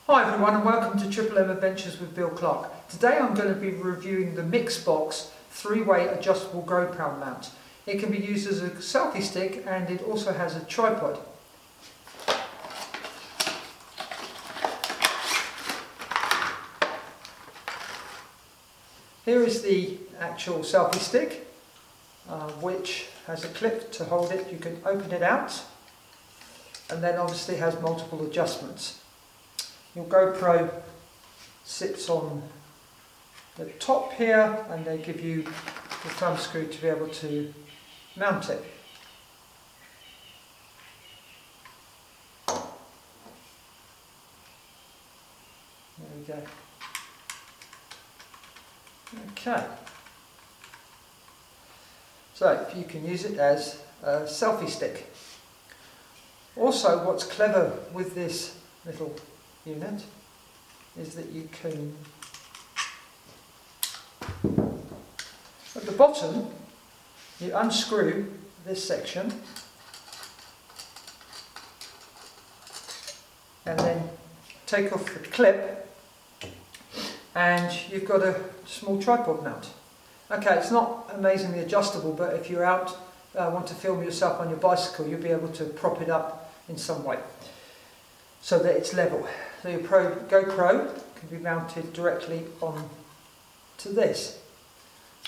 Hi everyone and welcome to Triple M Adventures with Bill Clark. Today I'm going to be reviewing the Mixbox 3-way adjustable GoPro mount. It can be used as a selfie stick and it also has a tripod. Here is the actual selfie stick, which has a clip to hold it. You can open it out and then obviously has multiple adjustments. Your GoPro sits on the top here and they give you the thumb screw to be able to mount it. There we go. Okay. So you can use it as a selfie stick. Also, what's clever with this little unit is that you can, at the bottom, you unscrew this section and then take off the clip and you've got a small tripod mount. Okay, it's not amazingly adjustable, but if you're out, want to film yourself on your bicycle, you'll be able to prop it up in some way so that it's level. So your GoPro can be mounted directly on to this.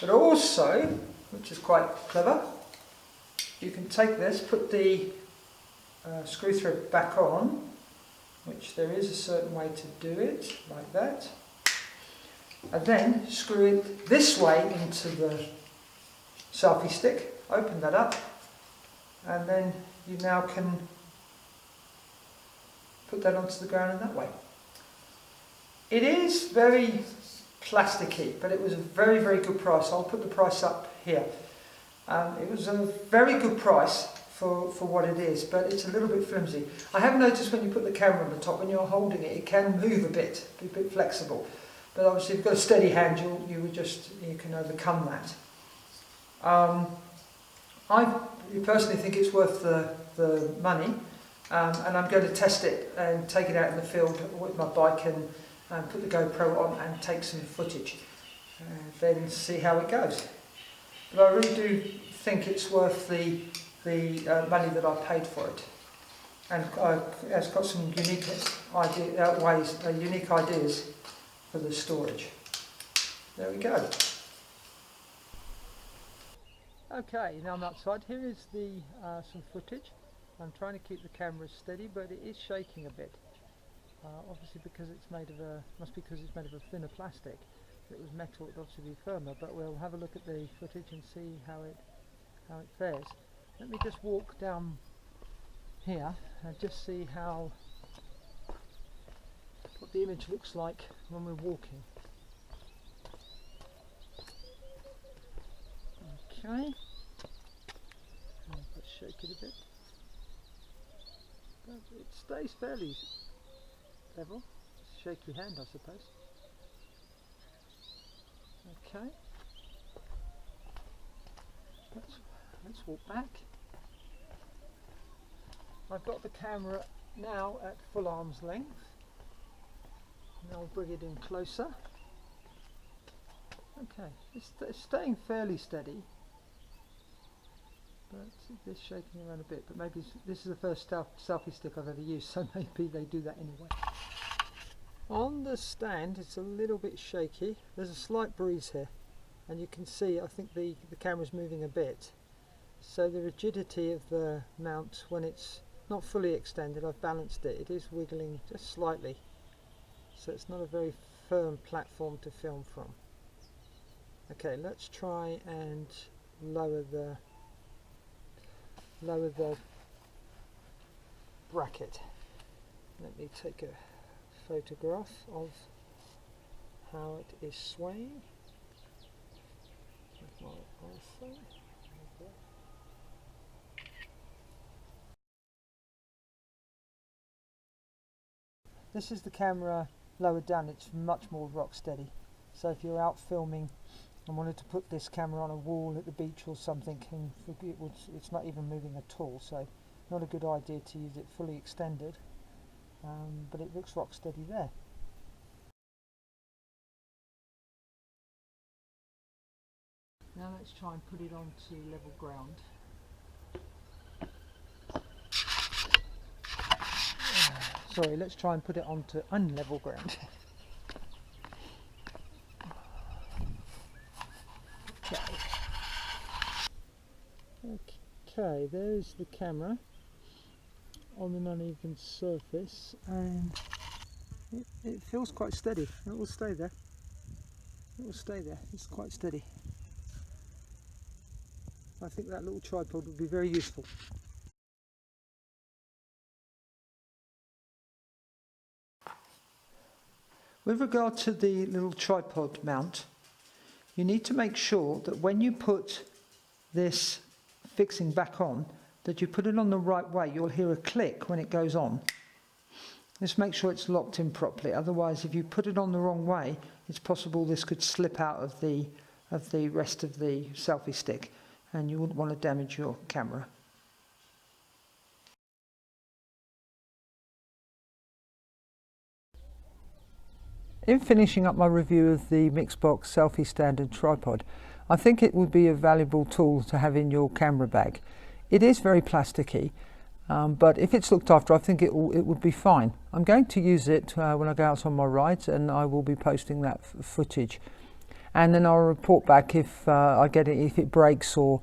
But also, which is quite clever, you can take this, put the screw thread back on, which there is a certain way to do it, like that, and then screw it this way into the selfie stick, open that up, and then you now can put that onto the ground in that way. It is very plasticky, but it was a very, very good price. I'll put the price up here. It was a very good price for what it is, but it's a little bit flimsy. I have noticed when you put the camera on the top, when you're holding it, it can move a bit, be a bit flexible. But obviously if you've got a steady hand, you can overcome that. I personally think it's worth the money. And I'm going to test it and take it out in the field with my bike and put the GoPro on and take some footage and then see how it goes. But I really do think it's worth the money that I paid for it, and it's got some unique ideas for the storage. There we go. Okay, now I'm outside. Here is some footage. I'm trying to keep the camera steady, but it is shaking a bit. Obviously because it's made of a thinner plastic. If it was metal, it would obviously be firmer, but we'll have a look at the footage and see how it fares. Let me just walk down here and just see what the image looks like when we're walking. Okay. Let's shake it a bit. But it stays fairly level. Shaky hand, I suppose. Okay. Let's walk back. I've got the camera now at full arm's length. Now I'll bring it in closer. Okay, it's staying fairly steady. But it's shaking around a bit, but maybe this is the first selfie stick I've ever used, so maybe they do that anyway. On the stand it's a little bit shaky. There's a slight breeze here and you can see I think the camera's moving a bit, so the rigidity of the mount, when it's not fully extended, I've balanced it, it is wiggling just slightly, so it's not a very firm platform to film from. Okay, let's try and lower the bracket. Let me take a photograph of how it is swaying with my iPhone. This is the camera lowered down, it's much more rock steady. So if you're out filming and wanted to put this camera on a wall at the beach or something, and it's not even moving at all, so not a good idea to use it fully extended. but it looks rock steady there. Now let's try and put it onto level ground. Sorry, let's try and put it onto unlevel ground. Okay, there's the camera on an uneven surface, and it feels quite steady. It will stay there. It will stay there. It's quite steady. I think that little tripod would be very useful. With regard to the little tripod mount, you need to make sure that when you put this fixing back on, that you put it on the right way. You'll hear a click when it goes on. Just make sure it's locked in properly. Otherwise, if you put it on the wrong way, it's possible this could slip out of the rest of the selfie stick, and you wouldn't want to damage your camera. In finishing up my review of the Mixbox selfie stand and tripod, I think it would be a valuable tool to have in your camera bag. It is very plasticky, but if it's looked after, I think it would be fine. I'm going to use it when I go out on my rides, and I will be posting that footage. And then I'll report back if I get it, if it breaks or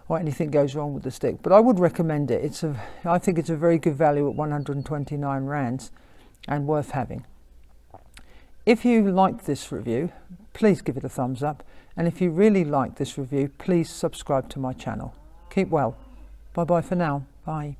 anything goes wrong with the stick. But I would recommend it. I think it's a very good value at 129 rands and worth having. If you liked this review, please give it a thumbs up. And if you really like this review, please subscribe to my channel. Keep well. Bye bye for now. Bye.